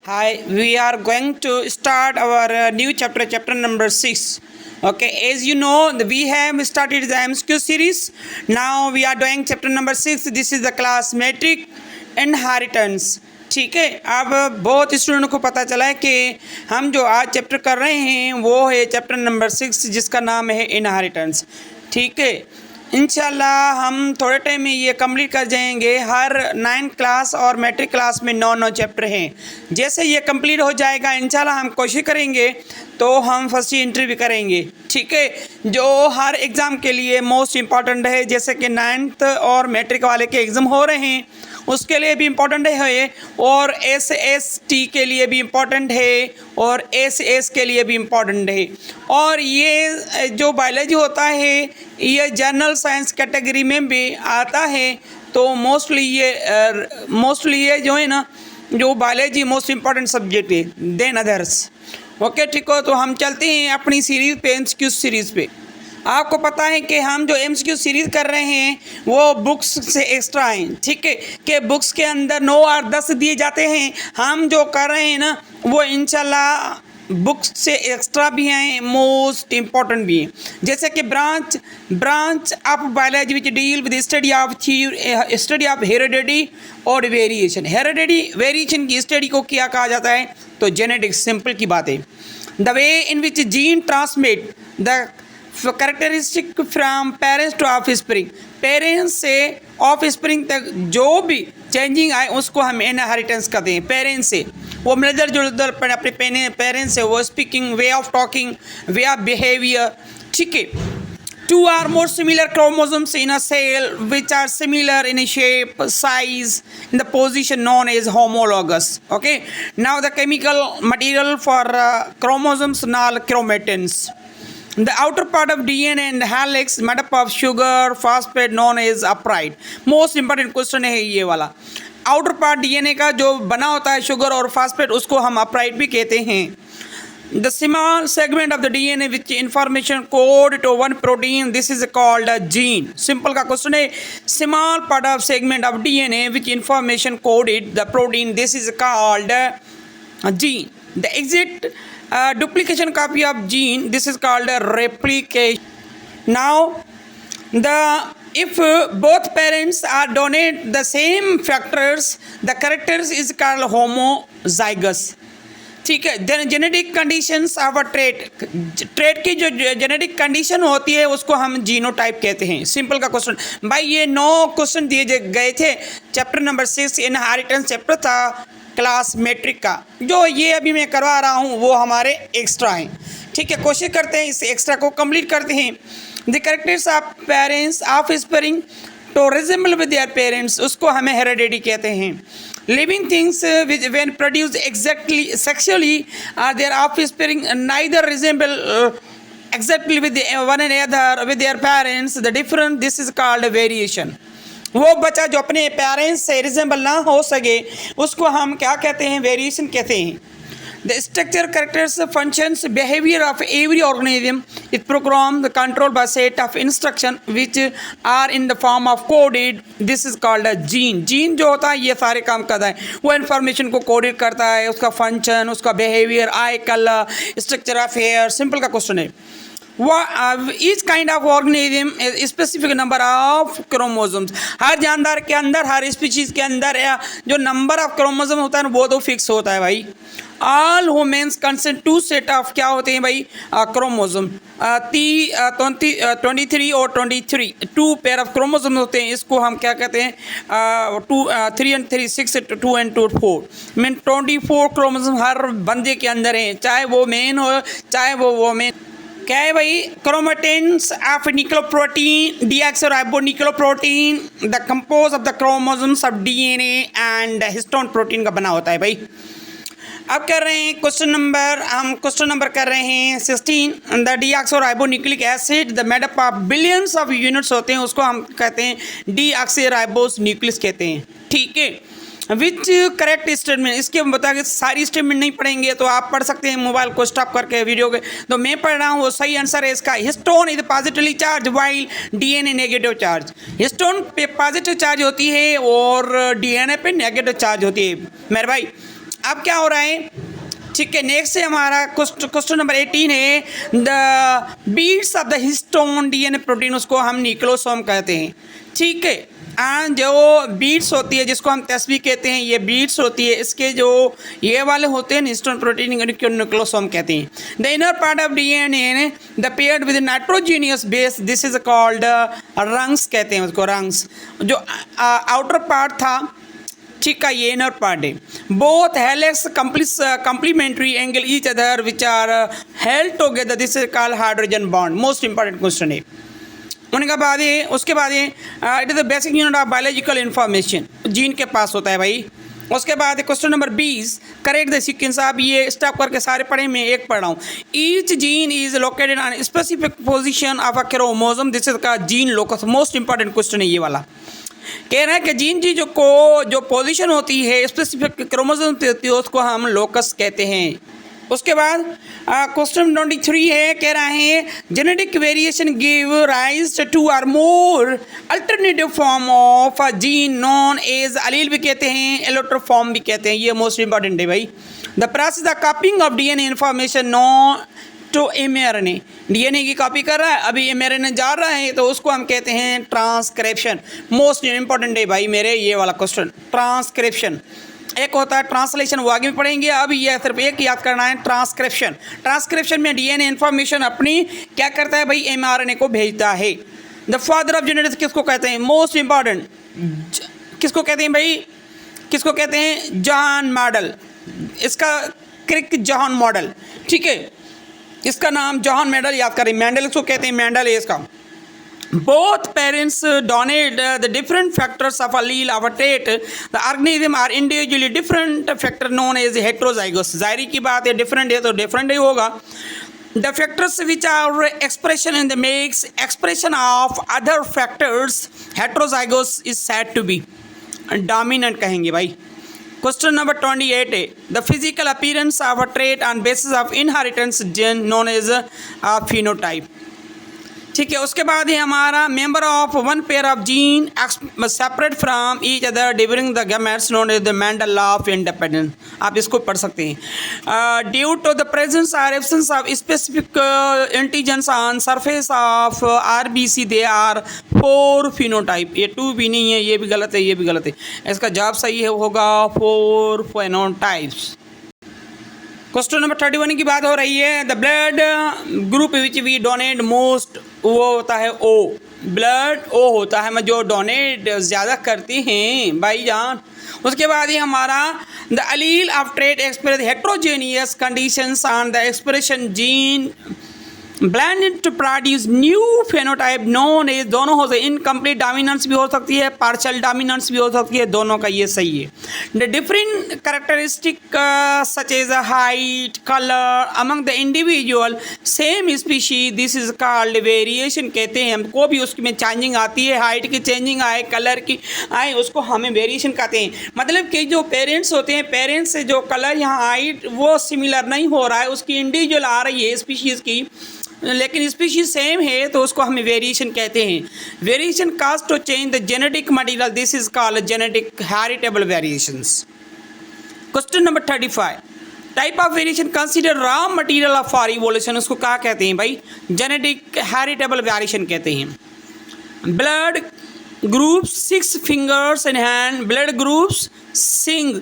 Hi, we are going to start our new chapter, chapter number 6. Okay, as you know, we have started the MCQ series. Now we are doing chapter number 6. This is the class metric inheritance. ठीक है, अब बहुत student को पता चला है कि हम जो आज चैप्टर कर रहे हैं वो है चैप्टर नंबर 6 जिसका नाम है इनहेरिटेंस. ठीक है, इंशाल्लाह हम थोड़े टाइम में ये कंप्लीट कर जाएंगे. हर 9 क्लास और मैट्रिक क्लास में 9 चैप्टर हैं. जैसे ये कंप्लीट हो जाएगा इंशाल्लाह हम कोशिश करेंगे तो हम फर्स्ट इंटरव्यू करेंगे. ठीक है, जो हर एग्ज़ाम के लिए मोस्ट इम्पॉर्टेंट है, जैसे कि 9th और मैट्रिक वाले के एग्ज़ाम हो रहे हैं उसके लिए भी इम्पोर्टेंट है, और SST के लिए भी इम्पोर्टेंट है, और SS के लिए भी इम्पोर्टेंट है. और ये जो बायोलॉजी होता है ये जनरल साइंस कैटेगरी में भी आता है. तो मोस्टली ये जो है ना, जो बायोलॉजी मोस्ट इम्पॉर्टेंट सब्जेक्ट है देन अदर्स. ओके, ठीक हो, तो हम चलते हैं अपनी सीरीज़ पे, MCQ सीरीज़ पे. आपको पता है कि हम जो MCQ सीरीज़ कर रहे हैं वो बुक्स से एक्स्ट्रा हैं. ठीक है, कि बुक्स के अंदर 9 और 10 दिए जाते हैं. हम जो कर रहे हैं ना वो इंशाल्लाह बुक्स से एक्स्ट्रा भी हैं, मोस्ट इम्पॉर्टेंट भी हैं. जैसे कि branch of biology which deal with study of heredity और वेरिएशन. हेरिडिटी वेरिएशन की स्टडी को क्या कहा जाता है? तो जेनेटिक्स. सिंपल की बात है. The way in which gene transmit the characteristic from parents two of spring. Parents से ऑफ स्प्रिंग तक जो भी चेंजिंग आए उसको हम इनहेरिटेंस कहते हैं. पेरेंट्स से वो मिलकर जुलकर अपने पेरेंट्स से वो speaking, way of talking, way of behaviour. ठीक है, 2 or more similar chromosomes in a cell which are similar in shape, size, in the position known as homologous. Okay, now the chemical material for chromosomes are chromatins. The outer part of DNA and helix made up of sugar phosphate known as upright. Most important question है ये वाला. Outer part DNA का जो बना होता है sugar और phosphate उसको हम अपराइट भी कहते हैं. The small segment of the DNA which information code to one protein, this is called a gene. Simple का क्वेश्चन है. Small part of segment of DNA which information coded the protein, this is called a gene. The exact duplication copy of gene, this is called a replication. Now if both parents are donate the same factors, the characters is called homozygous. ठीक है, genetic conditions of a trait की जो genetic condition होती है उसको हम genotype कहते हैं. सिंपल का क्वेश्चन भाई. ये 9 क्वेश्चन दिए गए थे. चैप्टर नंबर 6 इनहेरिटेंस चैप्टर था क्लास मैट्रिक का. जो ये अभी मैं करवा रहा हूँ वो हमारे एक्स्ट्रा हैं. ठीक है, कोशिश करते हैं इस एक्स्ट्रा को कंप्लीट करते हैं. The characters of parents offspring to resemble with their parents, उसको हमें हेरिडिटी कहते हैं. Living things which when produced exactly sexually their offspring neither resemble exactly with one another with their parents, the difference, this is called variation. वो बच्चा जो अपने parents से resemble ना हो सके उसको हम क्या कहते हैं? वेरिएशन कहते हैं. The structure, characters, functions, behavior of every organism is programmed, controlled by set of instruction which are in the form of coded. This is called a gene. Gene जो होता है ये सारे काम करता है. वो information को coded करता है, उसका function, उसका behavior, eye color, structure of hair. Simple का question है. Each kind of organism is specific number of chromosomes. हर जानदार के अंदर, हर स्पीशीज के अंदर जो नंबर ऑफ क्रोमोसोम होता है ना वो तो फिक्स होता है भाई. All humans consent 2 set of क्या होते हैं भाई? क्रोमोसोम. 23 और 23 2 पेयर ऑफ क्रोमोसोम होते हैं. इसको हम क्या कहते हैं? 3 and 3 6 2 and 2 4 मीन 24 क्रोमोसोम हर बंदे के अंदर हैं, चाहे वो मेन हो चाहे वो वोमेन. क्या है भाई? Chromatins of nucleoprotein, deoxyribonucleoprotein, the compose of the chromosomes of DNA and histone protein का बना होता है भाई. अब कर रहे हैं क्वेश्चन नंबर कर रहे हैं 16. The deoxyribonucleic acid the made up of billions of units होते हैं, उसको हम कहते हैं डीऑक्सीराइबोस न्यूक्लियस कहते हैं. ठीक है, विच करेक्ट स्टेटमेंट, इसके बता के सारी स्टेटमेंट नहीं पढ़ेंगे तो आप पढ़ सकते हैं मोबाइल को स्टॉप करके वीडियो के. तो मैं पढ़ रहा हूँ, वो सही आंसर है इसका. Histone is positively charge while DNA negative charge. Histone पे पॉजिटिव चार्ज होती है और DNA पे नेगेटिव चार्ज होती है मेरे भाई. अब क्या हो रहा है, ठीक है, नेक्स्ट से हमारा क्वेश्चन नंबर 18 है, the beads of the histone DNA protein, उसको हम न्यूक्लियोसोम कहते हैं, ठीक है। जो बीट्स होती है जिसको हम तस्वीर कहते हैं, ये बीट्स होती है, इसके जो ये वाले होते हैं हिस्टोन प्रोटीन न्यूक्लियोसोम कहते हैं। The inner part of DNA the paired with nitrogenous base, this is called rungs कहते हैं उसको, रंग्स। जो आउटर पार्ट था, ठीक है, ये इनर पार्ट है। Both helix complementary angle each other which are held together, this is called hydrogen bond. Most important question है। उनके बाद ये, उसके बाद ये it is the basic unit of biological information, gene के पास होता है भाई। उसके बाद question number 20, correct the sequence. आप ये स्टॉप करके सारे पढ़े, मैं एक पढ़ रहा हूँ। Each gene is located on specific position of a chromosome, this is का gene locus. Most important question है ये वाला। कह रहा है कि जीन जी जो पोजीशन होती है स्पेसिफिक क्रोमोसोम होती है, उसको हम लोकस कहते हैं। उसके बाद क्वेश्चन 23 है, कह रहा है genetic variation give rise to are more alternative form of a gene known as allele भी कहते हैं, एलोट्रोप फॉर्म भी कहते हैं। ये मोस्ट इंपॉर्टेंट है भाई। The process the copying of DNA information known to mRNA, DNA की कॉपी कर रहा है, अभी एमआरएनए जा रहा है, तो उसको हम कहते हैं ट्रांसक्रिप्शन। मोस्ट इंपॉर्टेंट है भाई मेरे ये वाला क्वेश्चन, ट्रांसक्रिप्शन। एक होता है ट्रांसलेशन, वो आगे भी पढ़ेंगे, अब ये सिर्फ एक याद करना है, ट्रांसक्रिप्शन। ट्रांसक्रिप्शन में डीएनए इन्फॉर्मेशन अपनी क्या करता है भाई, एमआरएनए को भेजता है। द फादर ऑफ जेनेटिक्स किसको कहते हैं, मोस्ट इंपॉर्टेंट, किसको कहते हैं भाई, किसको कहते हैं, जॉन मॉडल। इसका क्रिक जॉन मॉडल, ठीक है, इसका नाम जॉन मेंडल याद करें, मेंडल इसको कहते हैं, मेंडल है इसका। Both parents donate the different factors of allele of a trait. The organism are individually different factor known as heterozygous. जाहिर की बात है, different है तो different ही होगा। The factors which are expression in the makes expression of other factors heterozygous is said to be dominant कहेंगे भाई। Question number 28 है, the physical appearance of a trait on basis of inheritance gene known as a phenotype, ठीक है। उसके बाद है हमारा member of one pair of gene separate from each other differing the gametes known as the Mendel law of independence, आप इसको पढ़ सकते हैं। ड्यू टू द प्रेजेंस और absence of specific antigens on surface of RBC they are 4 phenotype. ये 2 भी नहीं है, ये भी गलत है, ये भी गलत है। इसका जवाब सही है होगा 4 फिनोटाइप्स। क्वेश्चन नंबर 31 की बात हो रही है, the blood group which we donate most, वो होता है ओ, ब्लड ओ होता है, मैं जो डोनेट ज़्यादा करते हैं भाईजान। उसके बाद ही हमारा the allele of trait express heterogeneous conditions on the expression gene blended to produce new phenotype known as, दोनों हो सकते, इनकम्प्लीट डोमिनेंस भी हो सकती है, पार्शियल डोमिनेंस भी हो सकती है, दोनों का ये सही है। The different characteristic such as height colour among the individual same species, this is called variation कहते हैं। हमको भी उसमें चेंजिंग आती है, हाइट की चेंजिंग आए, कलर की आए, उसको हमें वेरिएशन कहते हैं। मतलब कि जो पेरेंट्स होते हैं, पेरेंट्स से जो कलर यहाँ हाइट वो सिमिलर नहीं हो रहा है, उसकी इंडिविजुअल आ रही है स्पीशीज़ की, लेकिन स्पीशीज सेम है, तो उसको हमें वेरिएशन कहते हैं। Variation caused to change the genetic material, this is called genetic heritable variations. Question number 35, type of variation consider raw material of for evolution, उसको क्या कहते हैं भाई, जेनेटिक हेरिटेबल वेरिएशन कहते हैं। Blood groups 6 fingers in hand, blood groups sing,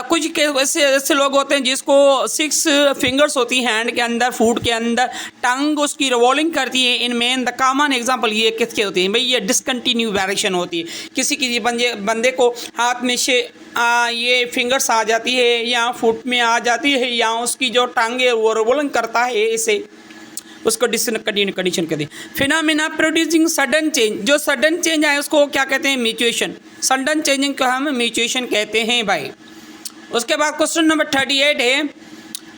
कुछ ऐसे लोग होते हैं जिसको 6 फिंगर्स होती हैं हैंड के अंदर, फूट के अंदर, टंग उसकी रिवॉल्विंग करती है। इन मेन द कॉमन एग्जांपल ये किसके होती हैं भाई, ये डिसकंटिन्यू वेरिएशन होती है। किसी बंदे को हाथ में से ये फिंगर्स आ जाती है, या फुट में आ जाती है, या उसकी जो टंग है वो रिवॉल्विंग करता है, इसे उसको डिसकंटिन्यू कंडीशन कहते हैं। फिनोमेना प्रोड्यूसिंग सडन चेंज, जो सडन चेंज आए उसको क्या कहते हैं, म्यूटेशन। सडन चेंजिंग को हम म्यूटेशन कहते हैं भाई। उसके बाद क्वेश्चन नंबर 38 है,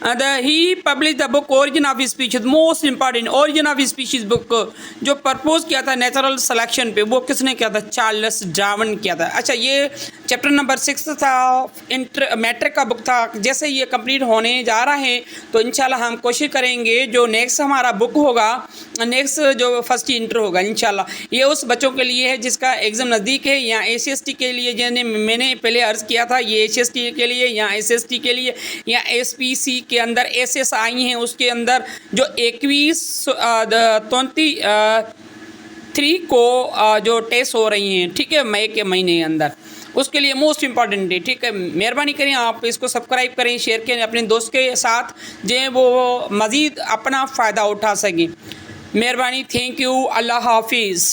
he publish the book origin of species, most important origin of species book जो प्रपोज किया था नेचुरल सिलेक्शन पे, वो किसने किया था? चार्ल्स डार्विन किया था। अच्छा, ये चैप्टर नंबर 6 था, इंटर मैट्रिक का बुक था। जैसे ये कंप्लीट होने जा रहा है तो इंशाल्लाह हम कोशिश करेंगे जो नेक्स्ट हमारा बुक होगा, नेक्स्ट जो फर्स्ट इंटर होगा इंशाल्लाह, ये उस बच्चों के लिए है जिसका एग्ज़ाम नज़दीक है, या SC के लिए, जिन्हें मैंने पहले अर्ज़ किया था, ये SC के लिए या SST के लिए या SPC के अंदर SS आई हैं, उसके अंदर जो 21-23 को जो टेस्ट हो रही हैं, ठीक है, मई के महीने के अंदर, उसके लिए मोस्ट इम्पॉर्टेंट है। ठीक है, मेहरबानी करें आप इसको सब्सक्राइब करें, शेयर करें अपने दोस्त के साथ, जो वो मज़ीद अपना फ़ायदा उठा सकें। मेहरबानी, थैंक यू, अल्लाह हाफिज़।